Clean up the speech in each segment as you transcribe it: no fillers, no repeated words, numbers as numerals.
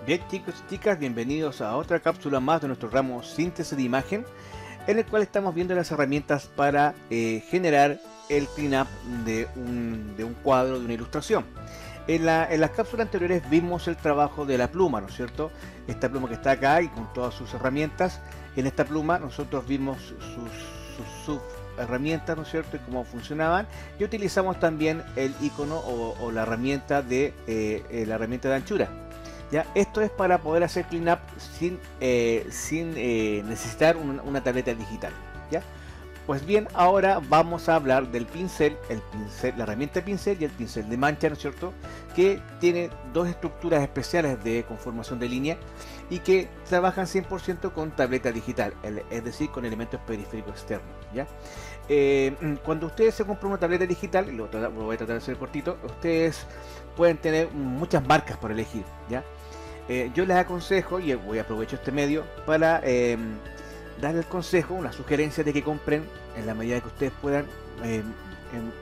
Bien, chicos y chicas, bienvenidos a otra cápsula más de nuestro ramo síntesis de imagen, en el cual estamos viendo las herramientas para generar el cleanup de un cuadro, de una ilustración. En las cápsulas anteriores vimos el trabajo de la pluma, ¿no es cierto? Esta pluma que está acá y con todas sus herramientas. En esta pluma nosotros vimos sus herramientas, ¿no es cierto? Y cómo funcionaban. Y utilizamos también el icono o la herramienta de anchura. ¿Ya? Esto es para poder hacer cleanup sin necesitar una tableta digital. ¿Ya? Pues bien, ahora vamos a hablar del pincel, la herramienta de pincel y el pincel de mancha, ¿no es cierto? Que tiene dos estructuras especiales de conformación de línea y que trabajan 100% con tableta digital, es decir, con elementos periféricos externos. ¿Ya? Cuando ustedes se compran una tableta digital, y lo voy a tratar de hacer cortito, ustedes pueden tener muchas marcas por elegir. ¿Ya? Yo les aconsejo, y voy a aprovechar este medio para darle el consejo, una sugerencia de que compren en la medida que ustedes puedan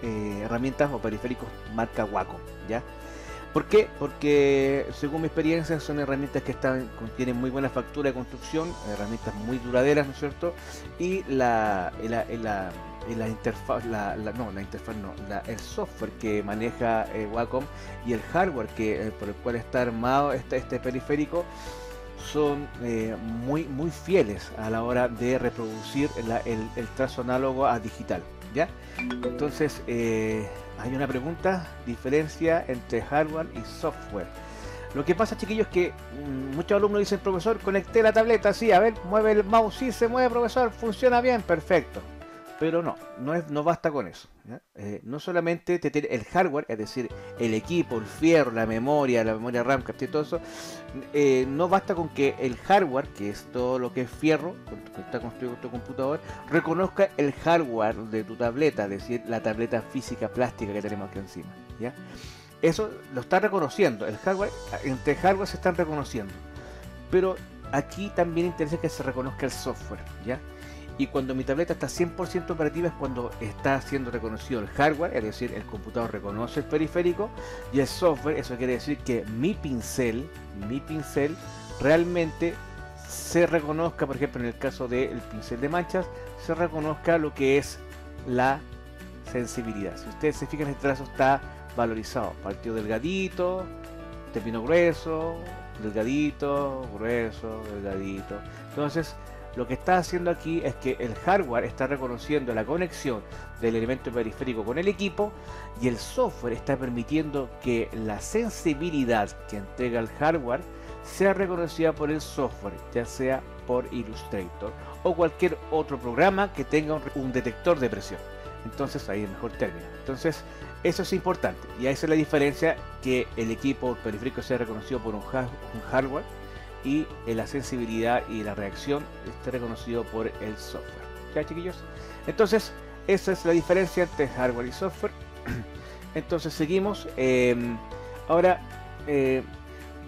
herramientas o periféricos marca Wacom. ¿Ya? ¿Por qué? Porque según mi experiencia son herramientas que tienen muy buena factura de construcción, herramientas muy duraderas, ¿no es cierto? Y el software que maneja Wacom y el hardware por el cual está armado este periférico son muy fieles a la hora de reproducir el trazo análogo a digital. ¿Ya? Entonces hay una pregunta: diferencia entre hardware y software. Lo que pasa, chiquillos, es que muchos alumnos dicen: profesor, conecté la tableta, sí, a ver, mueve el mouse, sí se mueve, profesor, funciona bien, perfecto. Pero no basta con eso. No solamente el hardware, es decir, el equipo, el fierro, la memoria RAM, todo eso, no basta con que el hardware, que es todo lo que es fierro, que está construido en tu computador, reconozca el hardware de tu tableta, es decir, la tableta física plástica que tenemos aquí encima. ¿Ya? Eso lo está reconociendo, entre hardware se están reconociendo. Pero aquí también interesa que se reconozca el software. ¿Ya? Y cuando mi tableta está 100% operativa es cuando está siendo reconocido el hardware, es decir, el computador reconoce el periférico, y el software, eso quiere decir que mi pincel realmente se reconozca. Por ejemplo, en el caso del pincel de manchas, se reconozca lo que es la sensibilidad. Si ustedes se fijan, el trazo está valorizado, partido delgadito, término grueso, delgadito, grueso, delgadito. Entonces, lo que está haciendo aquí es que el hardware está reconociendo la conexión del elemento periférico con el equipo, y el software está permitiendo que la sensibilidad que entrega el hardware sea reconocida por el software, ya sea por Illustrator o cualquier otro programa que tenga un detector de presión. Entonces ahí es mejor término. Entonces eso es importante, y esa es la diferencia: que el equipo periférico sea reconocido por un hardware, y la sensibilidad y la reacción esté reconocido por el software. ¿Ya, chiquillos? Entonces esa es la diferencia entre hardware y software. Entonces seguimos. Ahora,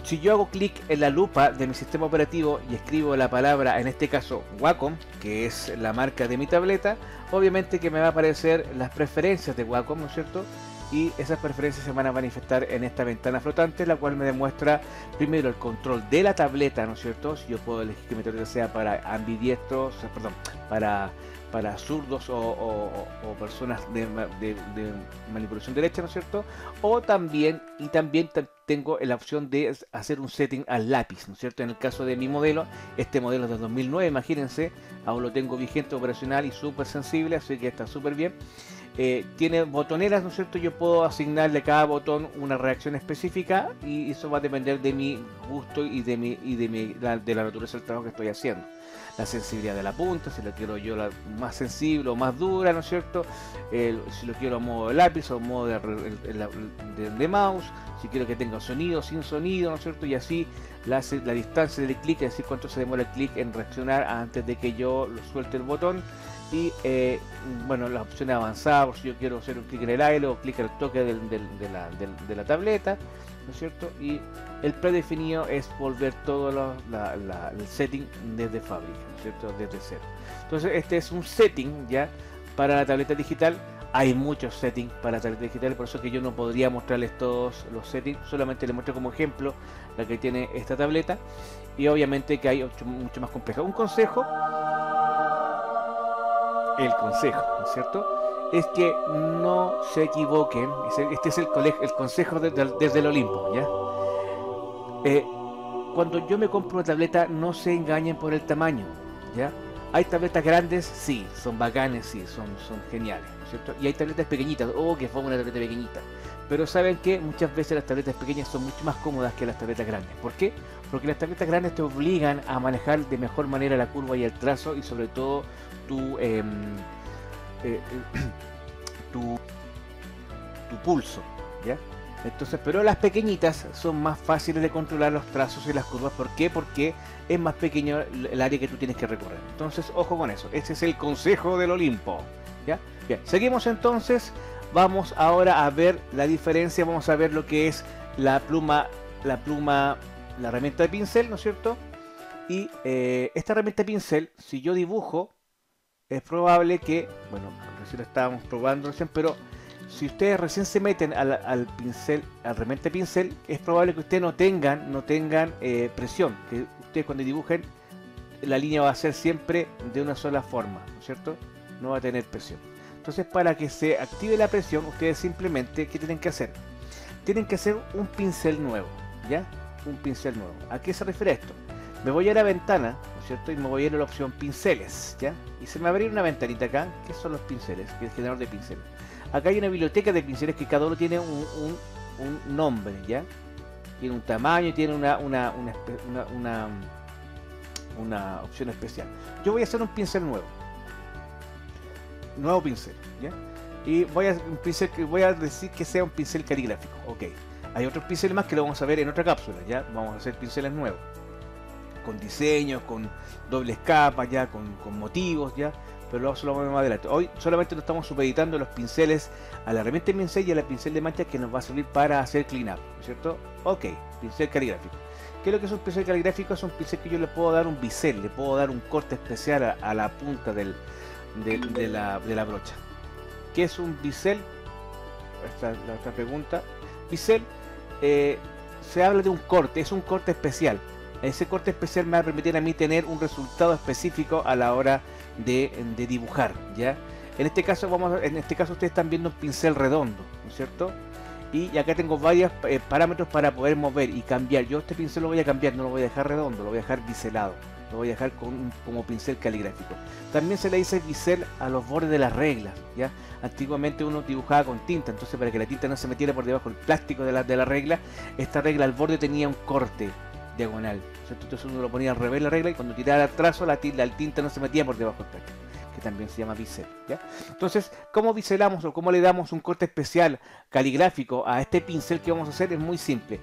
si yo hago clic en la lupa de mi sistema operativo y escribo la palabra, en este caso Wacom, que es la marca de mi tableta, obviamente que me va a aparecer las preferencias de Wacom, ¿no es cierto? Y esas preferencias se van a manifestar en esta ventana flotante, la cual me demuestra primero el control de la tableta, ¿no es cierto? Si yo puedo elegir que mi tableta sea para ambidiestros, perdón, para zurdos o personas de manipulación derecha, ¿no es cierto? También tengo la opción de hacer un setting al lápiz, ¿no es cierto? En el caso de mi modelo, este modelo es de 2009, imagínense, aún lo tengo vigente, operacional y súper sensible, así que está súper bien. Tiene botoneras, ¿no es cierto? Yo puedo asignarle a cada botón una reacción específica, y eso va a depender de mi gusto y de la naturaleza del trabajo que estoy haciendo. La sensibilidad de la punta, si la quiero yo más sensible o más dura, ¿no es cierto? Si lo quiero a modo de lápiz o a modo de mouse, si quiero que tenga sonido, sin sonido, ¿no es cierto? Y así la distancia del clic, es decir, cuánto se demora el clic en reaccionar antes de que yo lo suelte el botón. Y bueno, las opciones avanzadas, si yo quiero hacer un clic en el aire o clic al toque de la tableta, ¿no es cierto? Y el predefinido es volver todo el setting desde fábrica, ¿no es cierto? Desde cero. Entonces este es un setting ya para la tableta digital. Hay muchos settings para tableta digital, por eso que yo no podría mostrarles todos los settings, solamente les muestro como ejemplo la que tiene esta tableta, y obviamente que hay mucho más compleja. Un consejo, ¿no es cierto? Es que no se equivoquen. Este es el consejo desde el Olimpo, ¿ya? Cuando yo me compro una tableta, no se engañen por el tamaño, ¿ya? Hay tabletas grandes, sí, son bacanes, sí, son geniales, ¿no es cierto? Y hay tabletas pequeñitas, que fue una tableta pequeñita. Pero saben que muchas veces las tabletas pequeñas son mucho más cómodas que las tabletas grandes. ¿Por qué? Porque las tabletas grandes te obligan a manejar de mejor manera la curva y el trazo, y sobre todo tu pulso, ¿ya? Entonces, pero las pequeñitas son más fáciles de controlar los trazos y las curvas. ¿Por qué? Porque es más pequeño el área que tú tienes que recorrer. Entonces, ojo con eso. Este es el consejo del Olimpo, ¿ya? Bien, seguimos entonces. Vamos ahora a ver la diferencia. Vamos a ver lo que es la herramienta de pincel, ¿no es cierto? Y esta herramienta de pincel, si yo dibujo, es probable que, bueno, recién lo estábamos probando recién, pero si ustedes recién se meten al pincel, a la herramienta de pincel, es probable que ustedes no tengan presión, que ustedes cuando dibujen la línea va a ser siempre de una sola forma, ¿no es cierto? No va a tener presión. Entonces, para que se active la presión, ustedes simplemente, ¿qué tienen que hacer? Tienen que hacer un pincel nuevo, ¿ya? Un pincel nuevo. ¿A qué se refiere esto? Me voy a la ventana, ¿no es cierto? Y me voy a ir a la opción pinceles, ¿ya? Y se me va a abrir una ventanita acá, que son los pinceles, que es el generador de pinceles. Acá hay una biblioteca de pinceles que cada uno tiene un nombre, ¿ya? Tiene un tamaño, tiene una opción especial. Yo voy a hacer un pincel nuevo pincel, ¿ya? Y voy a decir que sea un pincel caligráfico, ok. Hay otros pinceles más que lo vamos a ver en otra cápsula, ¿ya? Vamos a hacer pinceles nuevos, con diseños, con dobles capas, ya, con motivos, ya. Pero eso lo vamos a ver más adelante. Hoy solamente nos estamos supeditando los pinceles a la herramienta de pincel y a la pincel de manchas, que nos va a servir para hacer clean up, ¿no es cierto? Ok, pincel caligráfico. ¿Qué es lo que es un pincel caligráfico? Es un pincel que yo le puedo dar un bisel, le puedo dar un corte especial a la punta de la brocha. ¿Qué es un bisel? Esta es la otra pregunta. Bisel, se habla de un corte, es un corte especial. Ese corte especial me va a permitir a mí tener un resultado específico a la hora de dibujar, ¿ya? En este caso ustedes están viendo un pincel redondo, ¿no es cierto? Y acá tengo varios parámetros para poder mover y cambiar. Yo este pincel lo voy a cambiar, no lo voy a dejar redondo, lo voy a dejar biselado, lo voy a dejar como pincel caligráfico. También se le dice bisel a los bordes de las reglas, ¿ya? Antiguamente uno dibujaba con tinta, entonces para que la tinta no se metiera por debajo del plástico de la regla, esta regla al borde tenía un corte diagonal, ¿cierto? Entonces uno lo ponía al revés la regla, y cuando tiraba el trazo la tinta no se metía por debajo del plástico, que también se llama bisel, ¿ya? Entonces, ¿cómo biselamos o cómo le damos un corte especial caligráfico a este pincel que vamos a hacer? Es muy simple.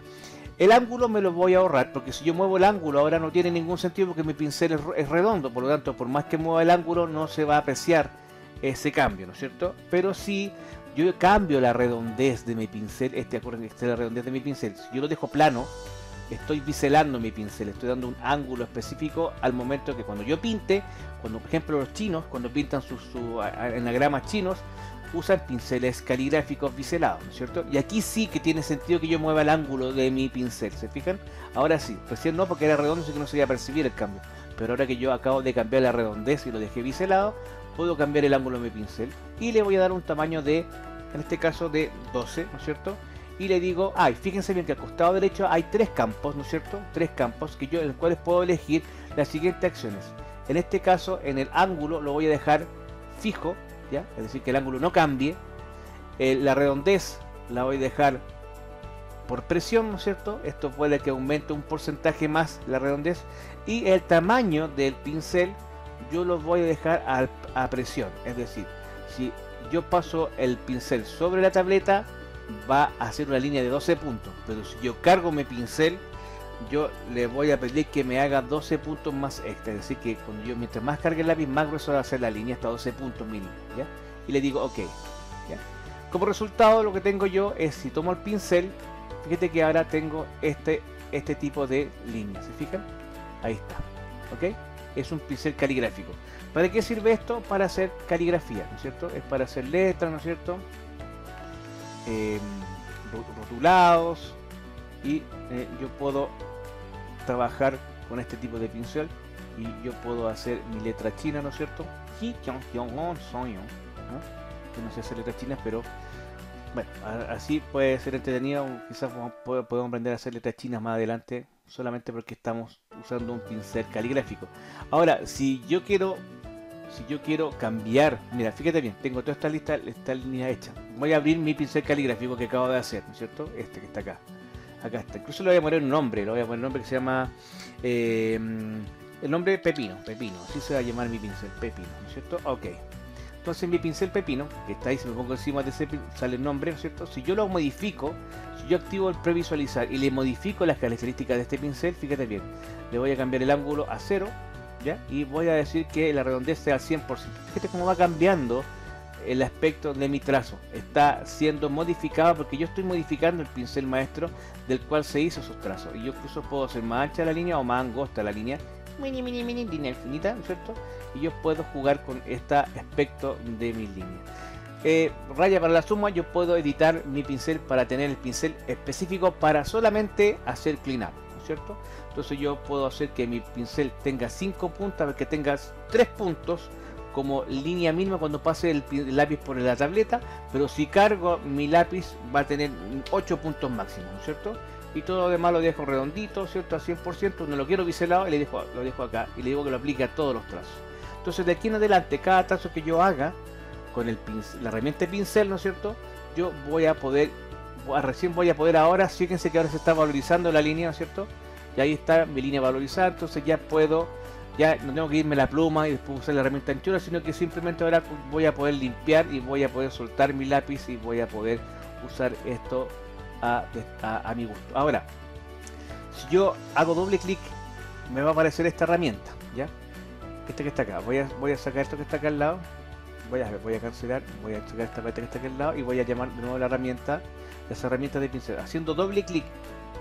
El ángulo me lo voy a ahorrar, porque si yo muevo el ángulo ahora no tiene ningún sentido, porque mi pincel es redondo, por lo tanto, por más que mueva el ángulo no se va a apreciar ese cambio, ¿no es cierto? Pero si yo cambio la redondez de mi pincel, esta es la redondez de mi pincel, si yo lo dejo plano, estoy biselando mi pincel, estoy dando un ángulo específico al momento que cuando yo pinte, cuando por ejemplo los chinos, cuando pintan sus anagramas chinos, usan pinceles caligráficos biselados, ¿no es cierto? Y aquí sí que tiene sentido que yo mueva el ángulo de mi pincel, ¿se fijan? Ahora sí, recién no, porque era redondo, así que no se iba a percibir el cambio. Pero ahora que yo acabo de cambiar la redondez y lo dejé biselado, puedo cambiar el ángulo de mi pincel y le voy a dar un tamaño de, en este caso de 12, ¿no es cierto? Y le digo, fíjense bien que al costado derecho hay 3 campos, ¿no es cierto? 3 campos en los cuales puedo elegir las siguientes acciones. En este caso, en el ángulo lo voy a dejar fijo, ¿ya? Es decir, que el ángulo no cambie. La redondez la voy a dejar por presión, ¿no es cierto? Esto puede que aumente un porcentaje más la redondez. Y el tamaño del pincel yo lo voy a dejar a presión. Es decir, si yo paso el pincel sobre la tableta, va a hacer una línea de 12 puntos, pero si yo cargo mi pincel, yo le voy a pedir que me haga 12 puntos más extra, es decir, que cuando yo mientras más cargue el lápiz, más grueso va a hacer la línea, hasta 12 puntos mínimo, ¿ya? Y le digo ok, ¿ya? Como resultado, lo que tengo yo es, si tomo el pincel, fíjate que ahora tengo este tipo de línea, ¿se fijan? Ahí está, ¿ok? es un pincel caligráfico. ¿Para qué sirve esto? Para hacer caligrafía, ¿no es cierto? Es para hacer letras, ¿no es cierto? Eh, Rotulados, y yo puedo trabajar con este tipo de pincel y yo puedo hacer mi letra china, ¿no es cierto? Yo no sé hacer letras chinas, pero bueno, así puede ser entretenido. Quizás podemos aprender a hacer letras chinas más adelante, solamente porque estamos usando un pincel caligráfico. Ahora, si yo quiero cambiar, mira, fíjate bien, tengo toda esta línea hecha. Voy a abrir mi pincel caligráfico que acabo de hacer, ¿no es cierto? Este que está acá. Acá está. Incluso le voy a poner un nombre, le voy a poner un nombre que se llama el nombre Pepino, así se va a llamar mi pincel, Pepino, ¿no es cierto? Ok. Entonces mi pincel Pepino, que está ahí, si me pongo encima de ese sale el nombre, ¿no es cierto? Si yo lo modifico, si yo activo el previsualizar y le modifico las características de este pincel, fíjate bien, le voy a cambiar el ángulo a 0, ¿ya? Y voy a decir que la redondez sea al 100%. Fíjate cómo va cambiando el aspecto de mi trazo. Está siendo modificado porque yo estoy modificando el pincel maestro del cual se hizo esos trazos. Y yo incluso puedo hacer más ancha la línea o más angosta la línea. Línea infinita, ¿no es cierto? Y yo puedo jugar con este aspecto de mis líneas. Raya para la suma, yo puedo editar mi pincel para tener el pincel específico para solamente hacer clean up, ¿no es cierto? Entonces yo puedo hacer que mi pincel tenga 5 puntas, que tenga 3 puntos como línea mínima cuando pase el lápiz por la tableta, pero si cargo mi lápiz va a tener 8 puntos máximos, ¿no es cierto? Y todo lo demás lo dejo redondito, ¿cierto? A 100%, no lo quiero biselado y lo dejo acá y le digo que lo aplique a todos los trazos. Entonces de aquí en adelante, cada trazo que yo haga con la herramienta de pincel, ¿no es cierto? Yo recién voy a poder ahora, fíjense que ahora se está valorizando la línea, ¿no es cierto? Y ahí está mi línea valorizada, entonces ya no tengo que irme la pluma y después usar la herramienta anchura, sino que simplemente ahora voy a poder limpiar y voy a poder soltar mi lápiz y voy a poder usar esto a mi gusto. Ahora, si yo hago doble clic, me va a aparecer esta herramienta, ¿ya? Esta que está acá. Voy a sacar esto que está acá al lado. Voy a cancelar, voy a sacar esta parte que está aquí al lado y voy a llamar de nuevo las herramientas de pincel. Haciendo doble clic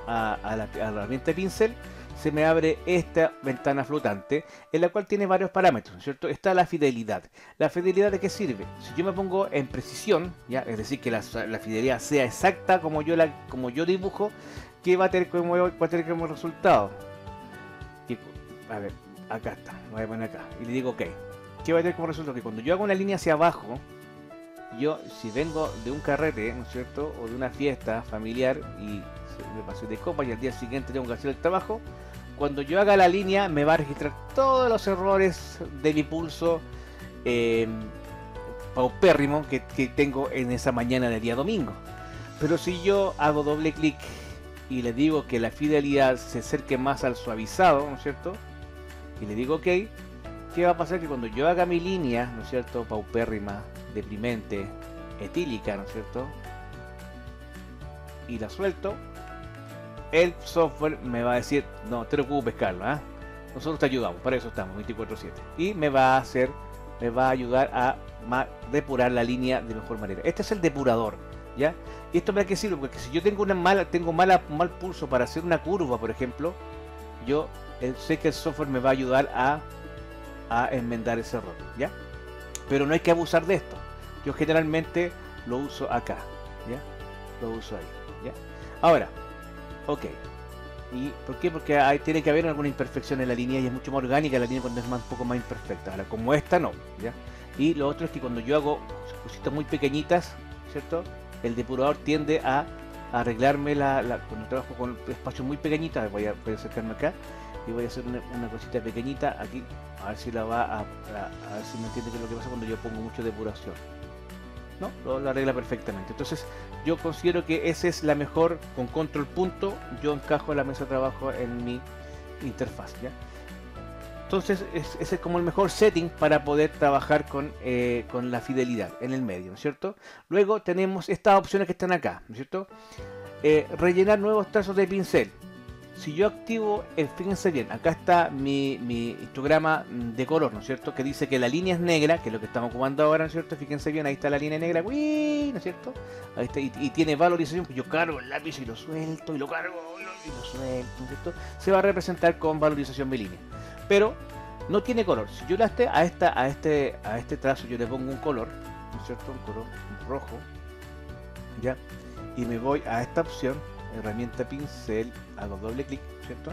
a la herramienta de pincel, se me abre esta ventana flotante en la cual tiene varios parámetros, ¿no es cierto? Está la fidelidad. ¿La fidelidad de qué sirve? Si yo me pongo en precisión, ¿ya? Es decir, que la fidelidad sea exacta como yo dibujo, ¿qué va a tener como resultado? A ver, acá está, lo voy a poner acá y le digo ok. ¿Qué va a tener como resultado? Que cuando yo hago una línea hacia abajo, si vengo de un carrete, ¿no es cierto? O de una fiesta familiar y me pasé de copa y al día siguiente tengo que hacer el trabajo, cuando yo haga la línea me va a registrar todos los errores de mi pulso paupérrimo que tengo en esa mañana del día domingo. Pero si yo hago doble clic y le digo que la fidelidad se acerque más al suavizado, ¿no es cierto? Y le digo ok, ¿qué va a pasar? Que cuando yo haga mi línea, ¿no es cierto? Paupérrima, deprimente, etílica, ¿no es cierto? Y la suelto, el software me va a decir, no te preocupes, Carlos, ¿eh? Nosotros te ayudamos, para eso estamos, 24/7. Y me va a ayudar a depurar la línea de mejor manera. Este es el depurador, ¿ya? ¿Y esto para qué sirve? Porque si yo tengo mal pulso para hacer una curva, por ejemplo, yo sé que el software me va a ayudar a enmendar ese error, ¿ya? Pero no hay que abusar de esto. Yo generalmente lo uso acá, ¿ya? Lo uso ahí, ¿ya? Ahora, ok. ¿Y por qué? Porque tiene que haber alguna imperfección en la línea y es mucho más orgánica la línea cuando es un poco más imperfecta. Ahora, como esta no, ¿ya? Y lo otro es que cuando yo hago cositas muy pequeñitas, ¿cierto? El depurador tiende a arreglarme cuando trabajo con espacios muy pequeñitos. Voy a acercarme acá y voy a hacer una cosita pequeñita aquí, a ver si a ver si me entiende qué es lo que pasa cuando yo pongo mucho depuración. No, lo arregla perfectamente. Entonces yo considero que esa es la mejor. Con control punto yo encajo la mesa de trabajo en mi interfaz, ¿ya? Entonces ese es como el mejor setting para poder trabajar con la fidelidad en el medio, ¿no es cierto? Luego tenemos estas opciones que están acá, ¿no es cierto? Rellenar nuevos trazos de pincel. Si yo activo, fíjense bien, acá está mi histograma de color, ¿no es cierto? Que dice que la línea es negra, que es lo que estamos ocupando ahora, ¿no es cierto? Fíjense bien, ahí está la línea negra, ¡uy! ¿No es cierto? Ahí está, y tiene valorización, pues yo cargo el lápiz y lo suelto, y lo cargo, y lo suelto, ¿no es cierto? Se va a representar con valorización mi línea. Pero no tiene color. Si yo a este trazo yo le pongo un color, ¿no es cierto? Un color rojo, ¿ya? Y me voy a esta opción, herramienta pincel, hago doble clic, ¿cierto?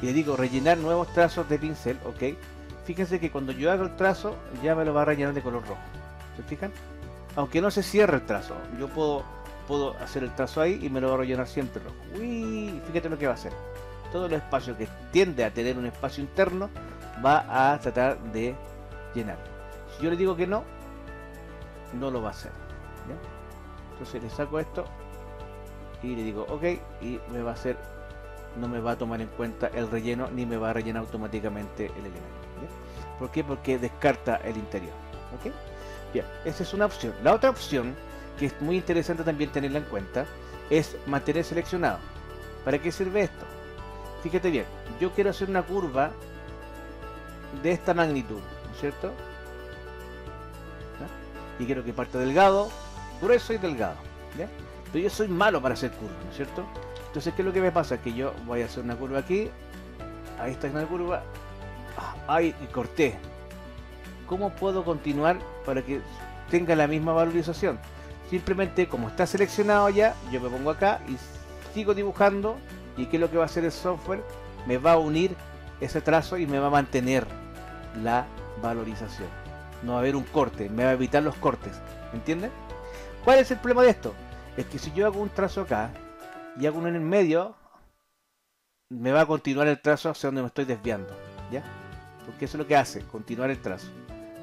Y le digo rellenar nuevos trazos de pincel, ok. Fíjense que cuando yo hago el trazo, ya me lo va a rellenar de color rojo. ¿Se fijan? Aunque no se cierre el trazo, yo puedo hacer el trazo ahí y me lo va a rellenar siempre rojo. Uy, fíjate lo que va a hacer. Todo el espacio que tiende a tener un espacio interno va a tratar de llenar. Si yo le digo que no, no lo va a hacer, ¿ya? Entonces le saco esto y le digo ok, y me va a hacer, no me va a tomar en cuenta el relleno ni me va a rellenar automáticamente el elemento, ¿ya? ¿Por qué? Porque descarta el interior, ¿ok? Bien, esa es una opción. La otra opción, que es muy interesante también tenerla en cuenta, es mantener seleccionado. ¿Para qué sirve esto? Fíjate bien, yo quiero hacer una curva de esta magnitud, ¿no es cierto? ¿Ya? Y quiero que parte delgado, grueso y delgado, ¿ya? Pero yo soy malo para hacer curvas, ¿no es cierto? Entonces, ¿qué es lo que me pasa? Que yo voy a hacer una curva aquí, ahí está una curva, ahí y corté. ¿Cómo puedo continuar para que tenga la misma valorización? Simplemente, como está seleccionado ya, yo me pongo acá y sigo dibujando. ¿Y qué es lo que va a hacer el software? Me va a unir ese trazo y me va a mantener la valorización. No va a haber un corte, me va a evitar los cortes. ¿Entienden? ¿Cuál es el problema de esto? Es que si yo hago un trazo acá y hago uno en el medio, me va a continuar el trazo hacia donde me estoy desviando, ¿ya? Porque eso es lo que hace, continuar el trazo,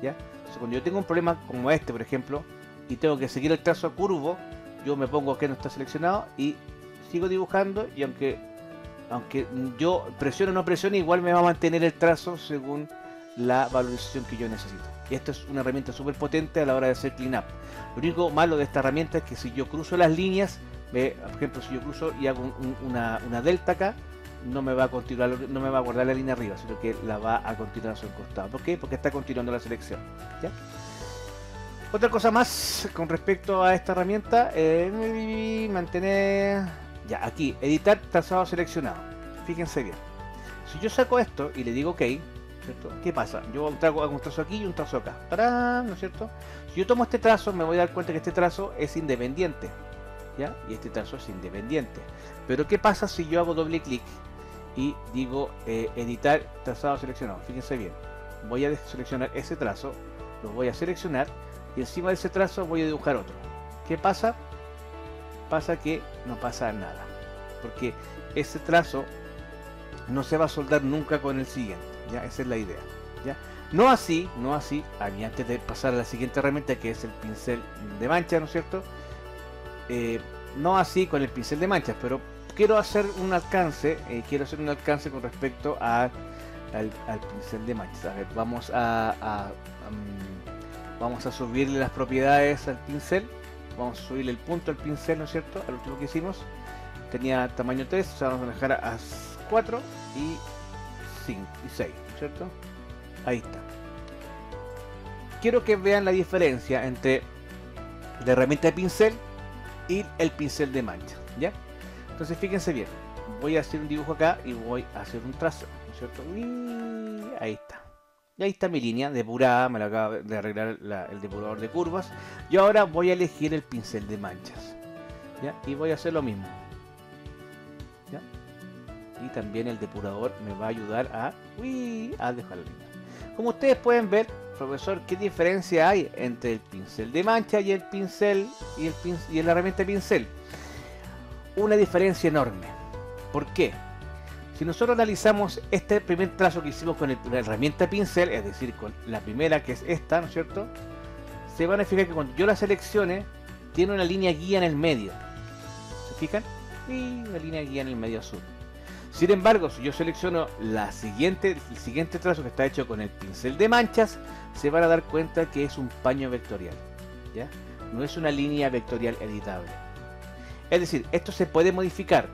¿ya? Entonces, cuando yo tengo un problema como este, por ejemplo, y tengo que seguir el trazo curvo, yo me pongo que no está seleccionado y sigo dibujando, y aunque yo presione o no presione, igual me va a mantener el trazo según la valorización que yo necesito. Y esto es una herramienta súper potente a la hora de hacer clean up. Lo único malo de esta herramienta es que si yo cruzo las líneas, por ejemplo, si yo cruzo y hago una delta acá, no me va a continuar, no me va a guardar la línea arriba, sino que la va a continuar hacia el costado. ¿Por qué? Porque está continuando la selección, ¿ya? Otra cosa más con respecto a esta herramienta, mantener, ya, aquí, editar trazado seleccionado. Fíjense bien, si yo saco esto y le digo ok, ¿cierto? ¿Qué pasa? Yo hago un trazo aquí y un trazo acá, ¡tarán! ¿No es cierto? Si yo tomo este trazo, me voy a dar cuenta que este trazo es independiente, ¿ya? Y este trazo es independiente. Pero ¿qué pasa si yo hago doble clic y digo editar trazado seleccionado? Fíjense bien, voy a seleccionar ese trazo, lo voy a seleccionar y encima de ese trazo voy a dibujar otro. ¿Qué pasa? Pasa que no pasa nada, porque ese trazo no se va a soldar nunca con el siguiente, ¿ya? Esa es la idea, ¿ya? No así, antes de pasar a la siguiente herramienta, que es el pincel de mancha, ¿no es cierto? No así con el pincel de manchas, pero quiero hacer un alcance, con respecto al pincel de manchas. A ver, vamos a subirle las propiedades al pincel, vamos a subirle el punto al pincel, ¿no es cierto? Al último que hicimos tenía tamaño 3, vamos a dejar a 4 y 5 y 6, ¿no es cierto? Ahí está. Quiero que vean la diferencia entre la herramienta de pincel y el pincel de mancha, ¿ya? Entonces fíjense bien, voy a hacer un dibujo acá y voy a hacer un trazo, ¿no es cierto? Y ahí está. Y ahí está mi línea depurada, me la acaba de arreglar el depurador de curvas. Y ahora voy a elegir el pincel de manchas, ¿ya? Y voy a hacer lo mismo, ¿ya? Y también el depurador me va a ayudar a dejar la línea. Como ustedes pueden ver, profesor, ¿qué diferencia hay entre el pincel de mancha y el pincel y la herramienta de pincel? Una diferencia enorme. ¿Por qué? Si nosotros analizamos este primer trazo que hicimos con la herramienta pincel, es decir, con la primera, que es esta, ¿no es cierto? Se van a fijar que cuando yo la seleccione, tiene una línea guía en el medio. ¿Se fijan? Y una línea guía en el medio azul. Sin embargo, si yo selecciono el siguiente trazo que está hecho con el pincel de manchas, se van a dar cuenta que es un paño vectorial, ¿ya? No es una línea vectorial editable. Es decir, esto se puede modificar,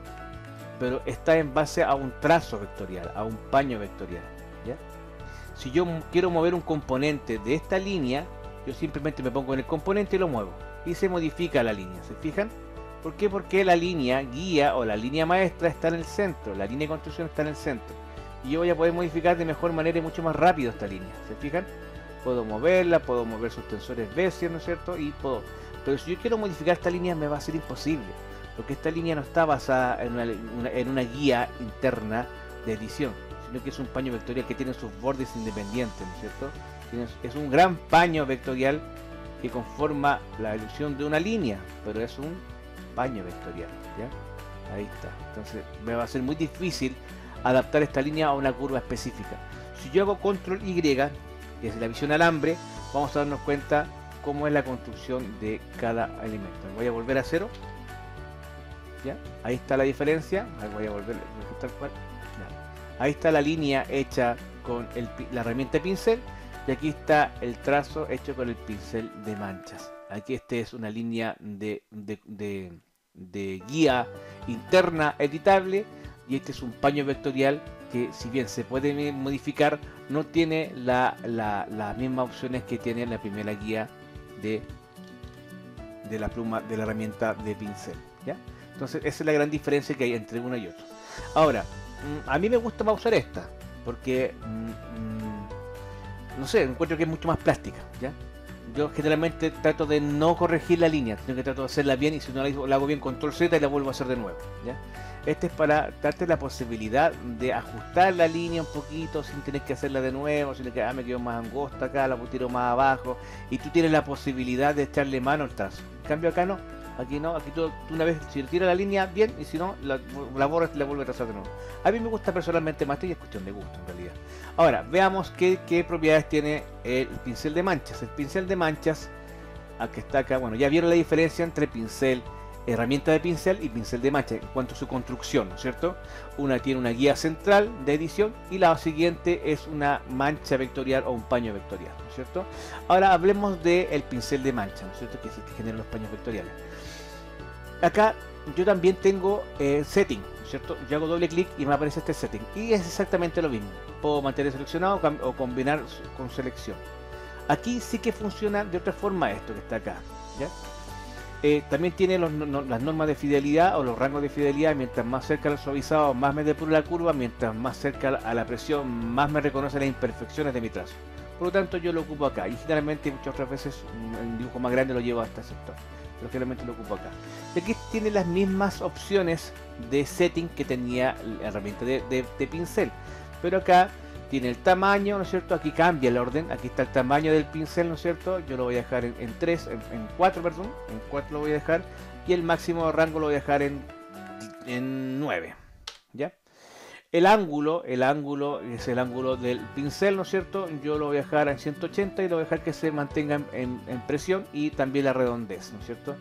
pero está en base a un trazo vectorial, a un paño vectorial, ¿ya? Si yo quiero mover un componente de esta línea, yo simplemente me pongo en el componente y lo muevo, y se modifica la línea, ¿se fijan? ¿Por qué? Porque la línea guía o la línea maestra está en el centro, la línea de construcción está en el centro. y yo voy a poder modificar de mejor manera y mucho más rápido esta línea. ¿Se fijan? Puedo moverla, puedo mover sus tensores Bézier, ¿no es cierto? Y puedo... Pero si yo quiero modificar esta línea me va a ser imposible, porque esta línea no está basada en una guía interna de edición, sino que es un paño vectorial que tiene sus bordes independientes, ¿no es cierto? Es un gran paño vectorial que conforma la ilusión de una línea, pero es un paño vectorial, ¿ya? Ahí está. Entonces me va a ser muy difícil adaptar esta línea a una curva específica. Si yo hago control Y, que es la visión alambre, vamos a darnos cuenta cómo es la construcción de cada elemento. Voy a volver a 0. ¿Ya? Ahí está la diferencia. Voy a volver tal cual. Ya. Ahí está la línea hecha con la herramienta de pincel, y aquí está el trazo hecho con el pincel de manchas. Aquí este es una línea de guía interna editable, y este es un paño vectorial que, si bien se puede modificar, no tiene las mismas opciones que tiene la primera guía de la pluma, de la herramienta de pincel, ¿ya? Entonces esa es la gran diferencia que hay entre una y otra. Ahora, a mí me gusta más usar esta, porque no sé, encuentro que es mucho más plástica, ¿ya? Yo generalmente trato de no corregir la línea, sino que trato de hacerla bien, y si no la hago bien, control Z y la vuelvo a hacer de nuevo, ¿ya? Este es para darte la posibilidad de ajustar la línea un poquito sin tener que hacerla de nuevo, sino que me quedo más angosta acá, la tiro más abajo, y tú tienes la posibilidad de echarle mano al trazo. En cambio acá no, aquí tú una vez, si tiras la línea bien, y si no, la borras y la vuelves a trazar de nuevo. A mí me gusta personalmente más, y es cuestión de gusto en realidad. Ahora, veamos qué propiedades tiene el pincel de manchas. El pincel de manchas, aquí está acá, bueno, ya vieron la diferencia entre pincel, herramienta de pincel y pincel de mancha en cuanto a su construcción, ¿no es cierto? Una tiene una guía central de edición y la siguiente es una mancha vectorial o un paño vectorial, ¿no es cierto? Ahora hablemos del pincel de mancha, ¿no es cierto? Que es el que genera los paños vectoriales. Acá yo también tengo setting, ¿no es cierto? Yo hago doble clic y me aparece este setting, y es exactamente lo mismo. Puedo mantener seleccionado o combinar con selección. Aquí sí que funciona de otra forma esto que está acá, ¿ya? También tiene las normas de fidelidad o los rangos de fidelidad. Mientras más cerca al suavizado, más me depura la curva. Mientras más cerca a la presión, más me reconoce las imperfecciones de mi trazo. Por lo tanto, yo lo ocupo acá, y generalmente muchas otras veces en dibujo más grande lo llevo hasta este sector, pero generalmente lo ocupo acá. Y aquí tiene las mismas opciones de setting que tenía la herramienta de pincel, pero acá tiene el tamaño, ¿no es cierto? Aquí cambia el orden, aquí está el tamaño del pincel, ¿no es cierto? Yo lo voy a dejar en 4, perdón, en 4 lo voy a dejar, y el máximo rango lo voy a dejar en 9, ¿ya? El ángulo es el ángulo del pincel, ¿no es cierto? Yo lo voy a dejar en 180 y lo voy a dejar que se mantenga en presión, y también la redondez, ¿no es cierto?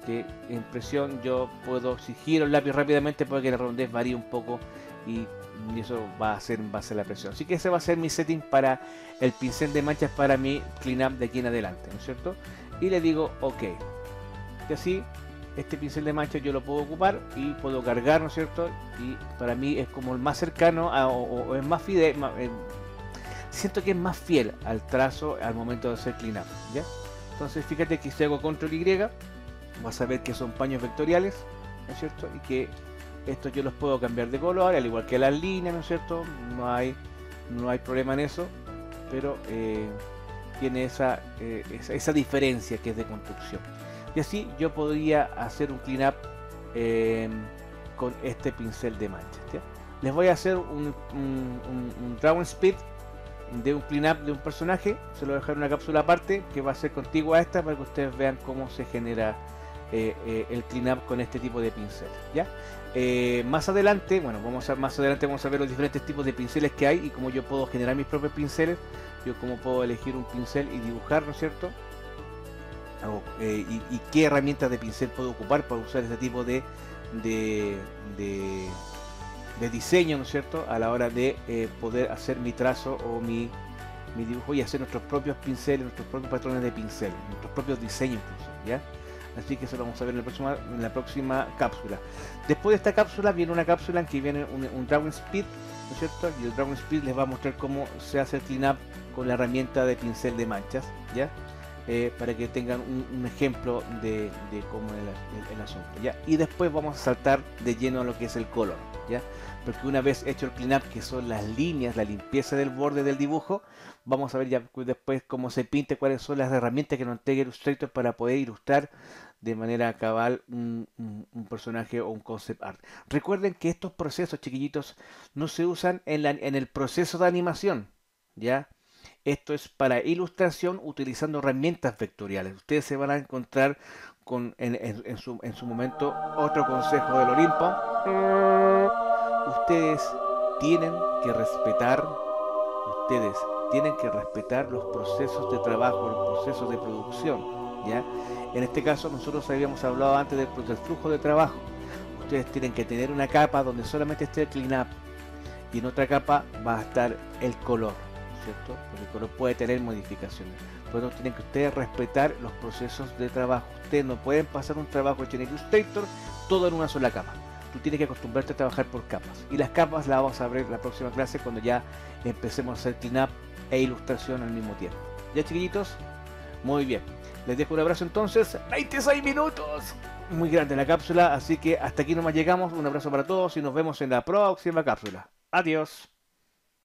Que en presión yo puedo, si giro el lápiz rápidamente, puede que la redondez varíe un poco, y eso va a ser en base a la presión. Así que ese va a ser mi setting para el pincel de manchas, para mi cleanup de aquí en adelante, ¿no es cierto? Y le digo OK. Y así este pincel de manchas yo lo puedo ocupar y puedo cargar, ¿no es cierto? Y para mí es como el más cercano o es más fiel, siento que es más fiel al trazo al momento de hacer cleanup, ¿ya? Entonces fíjate que si hago control Y, vas a ver que son paños vectoriales, ¿no es cierto? Y que estos yo los puedo cambiar de color, al igual que las líneas, ¿no es cierto? No hay problema en eso, pero tiene esa diferencia que es de construcción. Y así yo podría hacer un cleanup con este pincel de manchas, ¿ya? Les voy a hacer un drawing speed de un cleanup de un personaje. Se lo voy a dejar en una cápsula aparte que va a ser contigua a esta, para que ustedes vean cómo se genera el cleanup con este tipo de pincel, ¿ya? Más adelante, vamos a ver los diferentes tipos de pinceles que hay y cómo yo puedo generar mis propios pinceles. Yo cómo puedo elegir un pincel y dibujar, ¿no es cierto? Y qué herramientas de pincel puedo ocupar para usar este tipo de diseño, ¿no es cierto? A la hora de poder hacer mi trazo o mi dibujo, y hacer nuestros propios pinceles, nuestros propios patrones de pincel, nuestros propios diseños incluso, ¿ya? Así que eso lo vamos a ver en la próxima cápsula. Después de esta cápsula viene una cápsula en que viene un drawing speed, ¿no es cierto? Y el drawing speed les va a mostrar cómo se hace el cleanup con la herramienta de pincel de manchas, ¿ya? para que tengan un ejemplo de cómo es el asunto, ¿ya? Y después vamos a saltar de lleno a lo que es el color, ¿ya? Porque una vez hecho el cleanup, que son las líneas, la limpieza del borde del dibujo, vamos a ver ya después cómo se pinte, cuáles son las herramientas que nos entrega Illustrator para poder ilustrar de manera cabal un personaje o un concept art. Recuerden que estos procesos, chiquillitos, no se usan en el proceso de animación, ¿ya? Esto es para ilustración utilizando herramientas vectoriales. Ustedes se van a encontrar con en su momento otro consejo del Olimpo. Ustedes tienen que respetar, ustedes tienen que respetar los procesos de trabajo, los procesos de producción, ¿ya? En este caso nosotros habíamos hablado antes del flujo de trabajo. Ustedes tienen que tener una capa donde solamente esté el cleanup y en otra capa va a estar el color, ¿cierto? Porque el color puede tener modificaciones. Por eso tienen que ustedes respetar los procesos de trabajo. Ustedes no pueden pasar un trabajo hecho en Illustrator todo en una sola capa. Tú tienes que acostumbrarte a trabajar por capas. Y las capas las vamos a ver en la próxima clase cuando ya empecemos a hacer cleanup e ilustración al mismo tiempo. ¿Ya, chiquillitos? Muy bien. Les dejo un abrazo entonces. 26 minutos. Muy grande la cápsula, así que hasta aquí nomás llegamos. Un abrazo para todos y nos vemos en la próxima cápsula. Adiós.